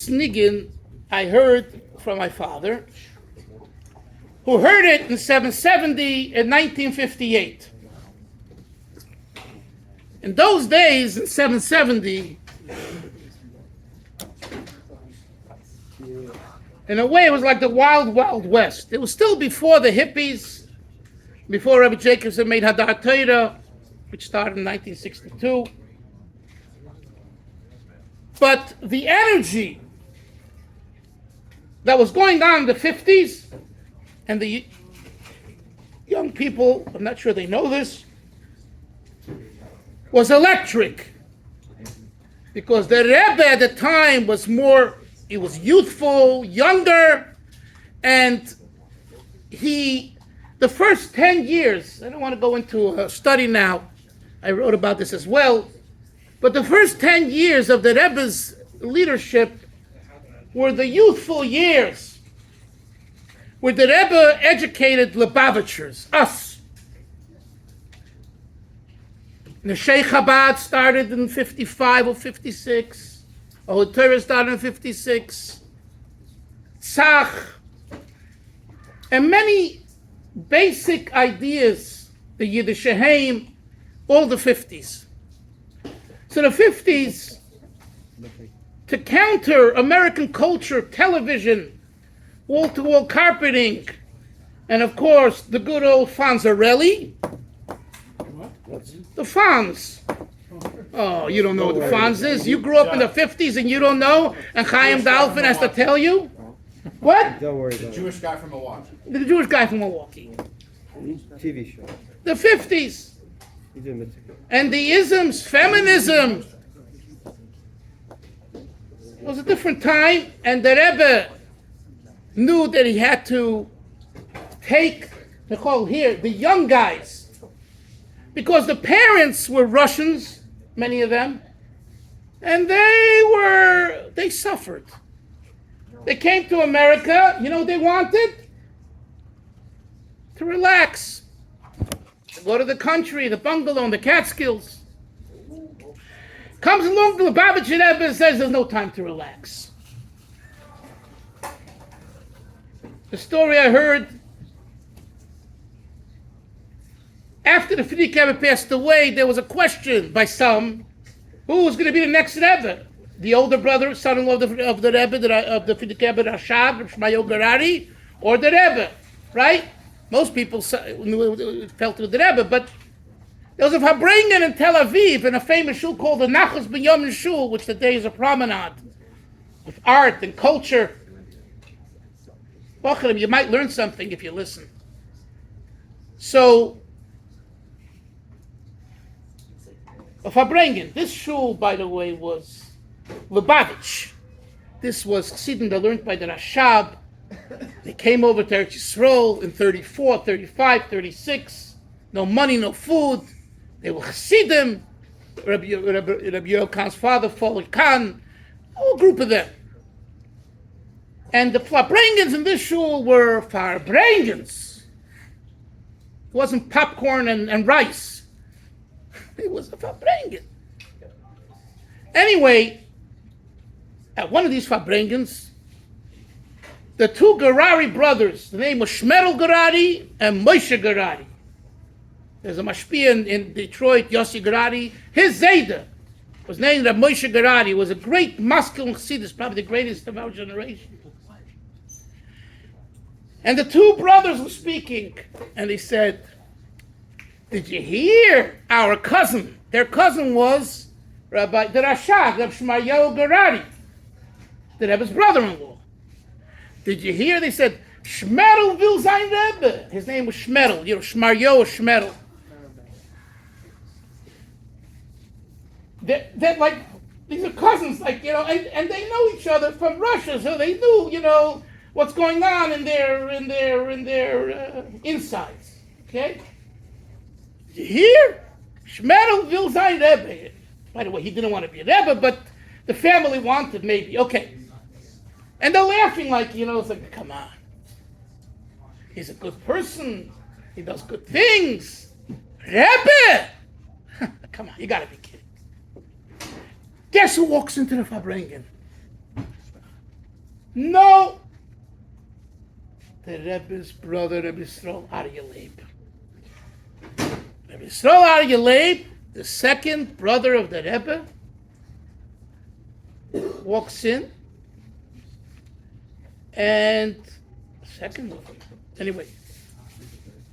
Nigun I heard from my father, who heard it in 770 and 1958. In those days, in 770, in a way, it was like the wild, wild west. It was still before the hippies, before Rebbe Jacobson made Hadar Torah, which started in 1962. But the energy that was going on in the 50s, and the young people, I'm not sure they know this, was electric. Because the Rebbe at the time was he was youthful, younger, and the first 10 years, I don't want to go into a study now, I wrote about this as well, but the first 10 years of the Rebbe's leadership were the youthful years, where the Rebbe educated Lubavitchers, us. The Sheikh Chabad started in 55 or 56. Ohel Torah started in 56. Tzach. And many basic ideas, the Yiddish Haim, all the 50s. So the 50s, to counter American culture, television, wall-to-wall carpeting, and of course, the good old Fonzarelli. The Fonz. Oh, you don't know what the Fonz is? You grew up in the 50s and you don't know? And Chaim Dalfin has to tell you? What? Don't worry about The Jewish guy from Milwaukee. The Jewish guy from Milwaukee. TV show. The 50s. And the isms, feminism. It was a different time, and the Rebbe knew that he had to take the young guys. Because the parents were Russians, many of them, and they suffered. They came to America, you know what they wanted? To relax. To go to the country, the bungalow, the Catskills. Comes along the Lubavitcher Rebbe and says there's no time to relax. The story I heard, after the Frierdiker Rebbe passed away, there was a question by some, who was going to be the next Rebbe? The older brother, son-in-law of the Rebbe, of the Frierdiker Rebbe Rashab, Shmayo Gerari, or the Rebbe, right? Most people felt it was the Rebbe, but there was a Fabrengen in Tel Aviv, in a famous shul called the Nachos Binyamin Shul, which today is a promenade, with art and culture. You might learn something if you listen. So, Fabrengen, this shul, by the way, was Lubavitch. This was Chassidim that learned by the Rashab. They came over to Eretz Yisrael in 34, 35, 36. No money, no food. They were Chassidim. Rabbi Yoel Khan's father, Foley Khan, a whole group of them. And the Fabrengens in this shul were Fabrengens. It wasn't popcorn and rice. It was a Fabrengen. Anyway, at one of these Fabrengens, the two Gerari brothers, the name was Shmerel Gerari and Moshe Gerari. There's a mashpia in Detroit, Yossi Gerari. His Zayda was named Moshe Gerari. He was a great masculine chassidus, probably the greatest of our generation. And the two brothers were speaking, and they said, did you hear our cousin? Their cousin was Rabbi the Rashab, Rabbi Shmayo Gerari, the Rebbe's brother-in-law. Did you hear? They said, Shmerel will sein Rebbe. His name was Shmerel, Shmaryo or Shmerel. They're like, these are cousins, and they know each other from Russia, so they knew, what's going on in their insides. Okay? Did you hear? Shmerel will sein Rebbe. By the way, he didn't want to be a Rebbe, but the family wanted maybe. Okay. And they're laughing it's like, come on. He's a good person. He does good things. Rebbe! Come on, you gotta be kidding. Guess who walks into the Fabrengen? No, the Rebbe's brother, Rebbe Yisrael Aryeh Leib. Rebbe Yisrael Aryeh Leib, the second brother of the Rebbe, walks in, and anyway,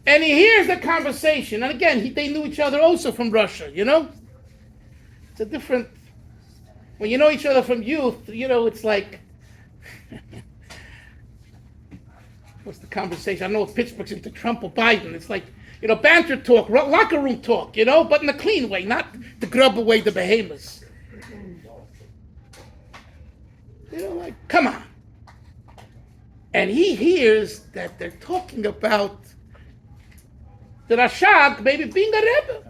and he hears the conversation. And again, they knew each other also from Russia, It's a different, when you know each other from youth, it's like, what's the conversation? I don't know if Pittsburgh's into Trump or Biden. It's like, banter talk, locker room talk, but in a clean way, not to grub away the behemoths. Like, come on. And he hears that they're talking about the Rashag maybe being a Rebbe.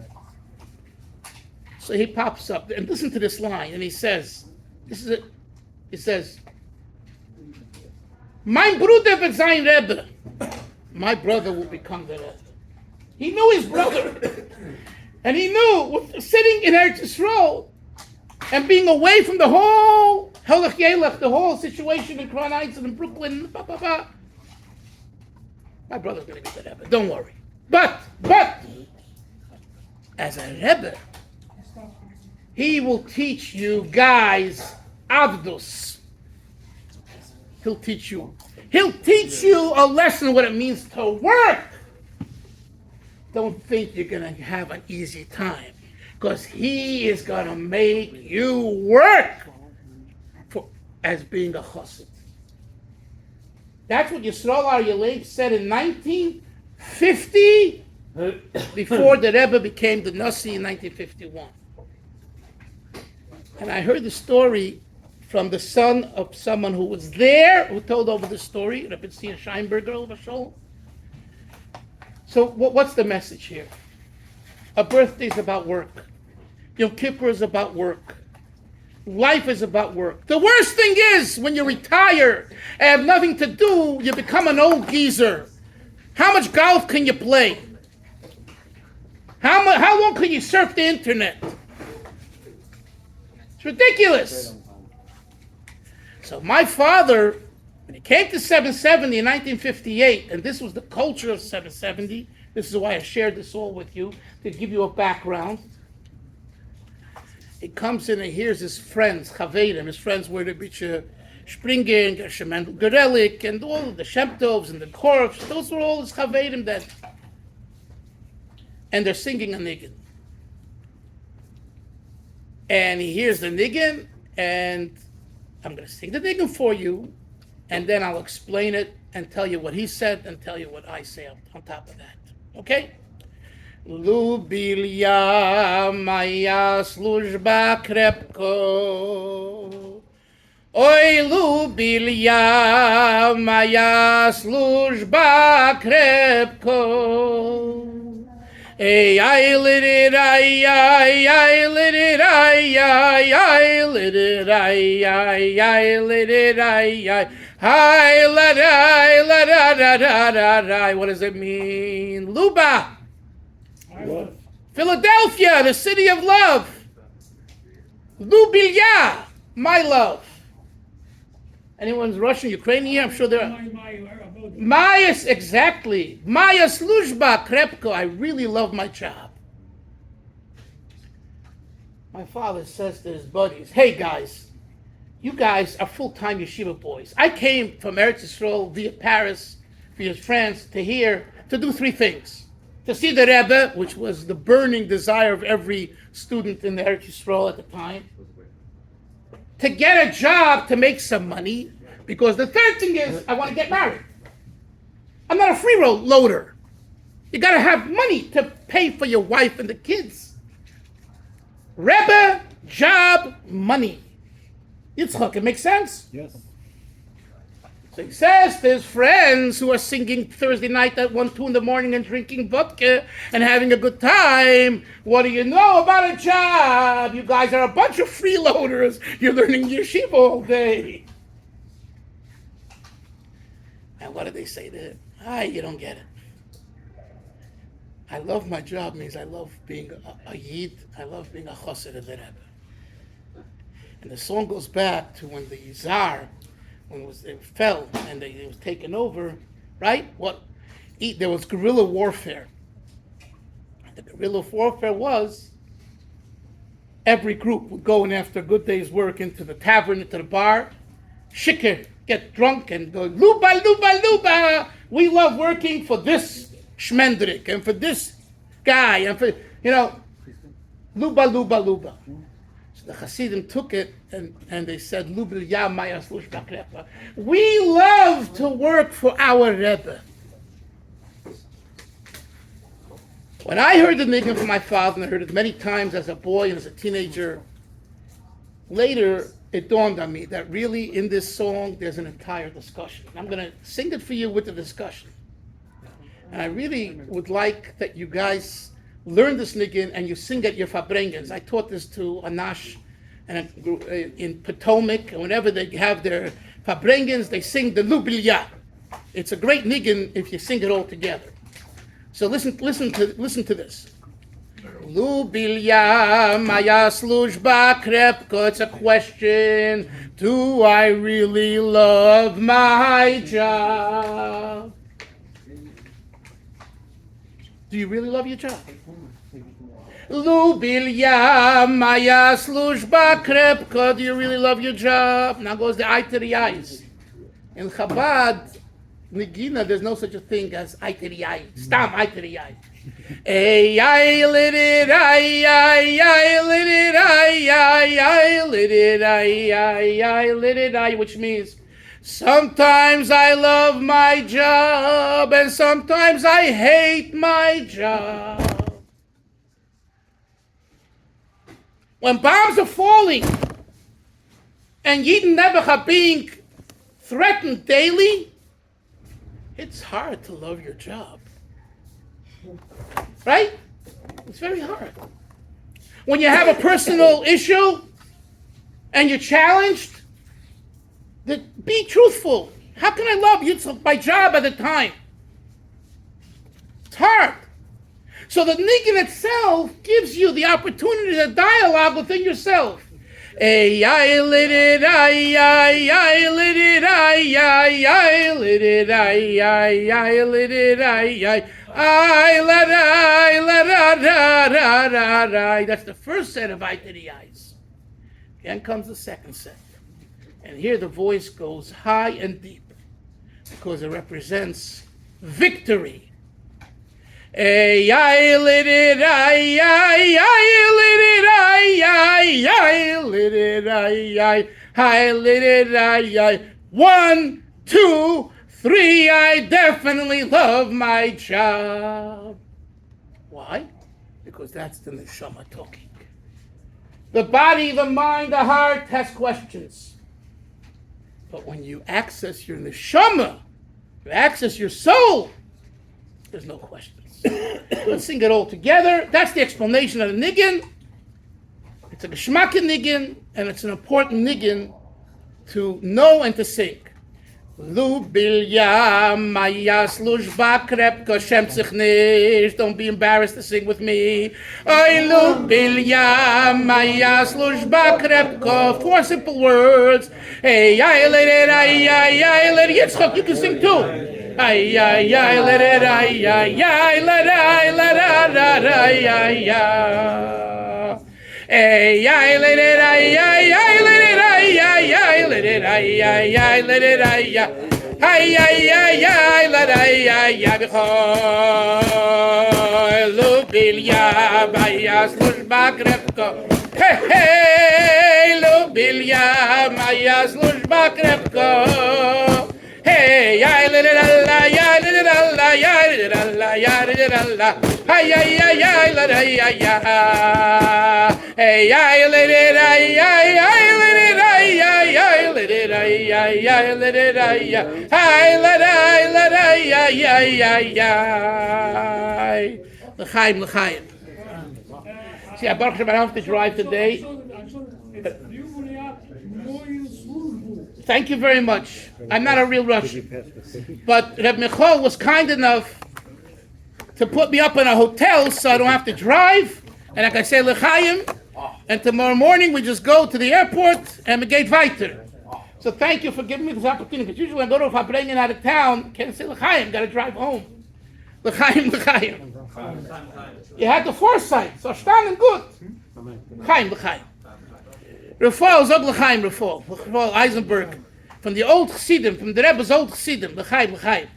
So he pops up, and listen to this line, and he says, this is it. He says, Mein Bruder wird sein Rebbe. My brother will become the Rebbe. He knew his brother. And he knew, sitting in Eretz Yisrael, and being away from the whole Helach Yelech, the whole situation in Crown Heights and in Brooklyn, my brother's going to be the Rebbe. Don't worry. But, as a Rebbe, he will teach you guys Avdus. He'll teach you a lesson what it means to work. Don't think you're going to have an easy time, because he is going to make you work as being a chassid. That's what Yisrael Aryeh Leib said in 1950, before the Rebbe became the Nasi in 1951. And I heard the story from the son of someone who was there, who told over the story, Rebbe Tzia Scheinberger over Shol. So what's the message here? A birthday is about work. Yom Kippur is about work. Life is about work. The worst thing is when you retire and have nothing to do, you become an old geezer. How much golf can you play? How long can you surf the internet? It's ridiculous. So my father, when he came to 770 in 1958, and this was the culture of 770, this is why I shared this all with you, to give you a background. He comes in and hears his friends, Chavedim, his friends were the Rebbe Springer, and Gershom Mendel Gerelik, and all of the Shemtovs and the Korfs, those were all his Chavedim then. And they're singing a Nigun. And he hears the Nigun, and I'm going to sing the Nigun for you, and then I'll explain it and tell you what he said and tell you what I say on top of that. Okay? Lubilya moja služba krepko. Oj, Lubilya moja služba krepko. Ey, ay, lit ay, ay, ay, lit ay, ay, ay, lit ay, ay, ay, lit ay, ay. Hi, la da da da. What does it mean? Luba. Love. Philadelphia, the city of love. Lubilya, my love. Anyone's Russian, Ukrainian? I'm sure there are. Maya, exactly. Maya služba krepko. I really love my job. My father says to his buddies, hey guys, you guys are full-time yeshiva boys. I came from Eretz Yisrael via Paris, via France, to here to do three things. To see the Rebbe, which was the burning desire of every student in the Eretz Yisrael at the time. To get a job to make some money, because the third thing is, I want to get married. I'm not a freeloader. You got to have money to pay for your wife and the kids. Rebbe, job, money. Yitzchak, it makes sense? Yes. So he says to his friends who are singing Thursday night at 1, 2 in the morning and drinking vodka and having a good time, what do you know about a job? You guys are a bunch of freeloaders. You're learning yeshiva all day. And what do they say to him? You don't get it. I love my job means I love being a Yid. I love being a chassid of the Rebbe. And the song goes back to when the Tsar when it fell and it was taken over, right? There was guerrilla warfare. The guerrilla warfare was every group would go in after a good day's work into the tavern, into the bar, shikr, get drunk and go, luba, luba, luba. We love working for this shmendrik and for this guy and for, luba, luba, luba. So the Hasidim took it and they said, Lubilya maya slush bakrepa. We love to work for our Rebbe. When I heard the nigun from my father, and I heard it many times as a boy and as a teenager, later it dawned on me that really in this song there's an entire discussion. I'm going to sing it for you with the discussion. And I really would like that you guys learn this nigun and you sing at your fabrengens. I taught this to Anash and in Potomac, and whenever they have their fabrengens, they sing the Lubilya. It's a great nigun if you sing it all together. So listen to this. Lubilya maya služba krepko. It's a question. Do I really love my job? Do you really love your job? Lubilya maya služba krepko. Do you really love your job? Now goes the eye to the eyes. In Chabad, Nigina, there's no such a thing as eye to the eye. Stam eye to the eye. Ay, ay, lit it, ay, ay, ay, lit it, ay, ay, ay, lit it, ay, ay, ay, lit it, ay, which means sometimes I love my job and sometimes I hate my job. When bombs are falling and Yidden Nebuch are being threatened daily, it's hard to love your job. Right? It's very hard. When you have a personal issue and you're challenged, be truthful. How can I love you? It's my job at the time. It's hard. So the nigun itself gives you the opportunity to dialogue within yourself. Ay, ay, lit it, ay, ay, ay, lit it, ay, ay, ay, lit it, ay, ay, ay, lit it, ay, ay, ay, let I, let I. That's the first set of eye to the eyes. Then comes the second set. And here the voice goes high and deep because it represents victory. Ay, ay, lit it, ay, ay, ay, lit it, ay, ay, ay, lit it, ay, ay, ay, lit it, ay, ay. 1, 2, 3, I definitely love my job. Why? Because that's the neshama talking. The body, the mind, the heart has questions. But when you access your neshama, you access your soul, there's no questions. Let's sing it all together. That's the explanation of the nigun. It's a geschmacke nigun, and it's an important nigun to know and to sing. Lubilya maya služba krepko shem sich nicht. Don't be embarrassed to sing with me. Oy Lubilya maya služba krepko. 4 simple words. Hey, ay, let it, ay, ay, ay, let it. Yitzchak, you can sing too. Ay, ay, ay, let it, ay, ay, ay, let I, let I, ay, ay, ay. Ay, ay, let it, ay, ay, ay, let it, ay, ay, ay, let it, ay, ay, ay, let it, ay, ay. Ay, ay, ay, ay, let ay, ay, ay, b'chol Lubilya maya služba krepko. Hey, hey, Lubilya maya služba krepko. Hey, ay, la, la, la, ya, la, la, la, ya, la, la, ya, la, la. Ay, ay, ay, ay, la, la, ya, ya. Hey, ay, la, la, la, ya, ay, la, la, la, ya, ya, la, la, la, ya, ya, la, la, la, ya. Ay, la, la, ya, ya, ya, ya. L'chaim, l'chaim. See, I don't have to drive today. Thank you very much. I'm not a real Russian. But Reb Michal was kind enough to put me up in a hotel so I don't have to drive. And I can say l'chaim. And tomorrow morning we just go to the airport and we get weiter. So thank you for giving me this opportunity. Because usually when I go to a Farbrengen out of town, can't say l'chaim, got to drive home. L'chaim, l'chaim. You had the foresight, so stand good. L'chaim, l'chaim. Rafal Zog l'chaim, Rafal Eisenberg, from the old Chassidim, from the Rebbe's old Chassidim, l'chaim, l'chaim.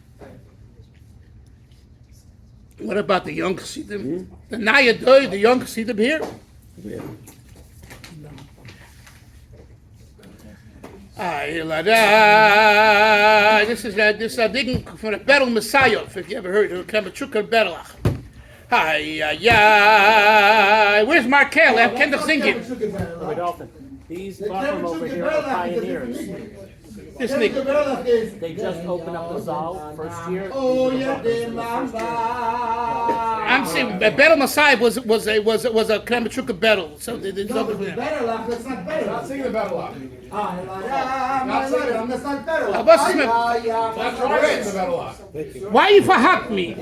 What about the young Chassidim? The Naya Doi, the young Chassidim here? This is digging from the Beryl Messiah, if you ever heard of Kamachuka Berlach. Where's Markel? I can't sing it. Dalfin. These Dalfin over here are pioneers. This nigga. They just opened up the Zal first year. I'm saying Beryl Messiah was a Kamachuka Beryl. So there's no That's not better. Not singing the battle lock. That's not better. What's this? That's right. It's the battle lock. Why you verhack me?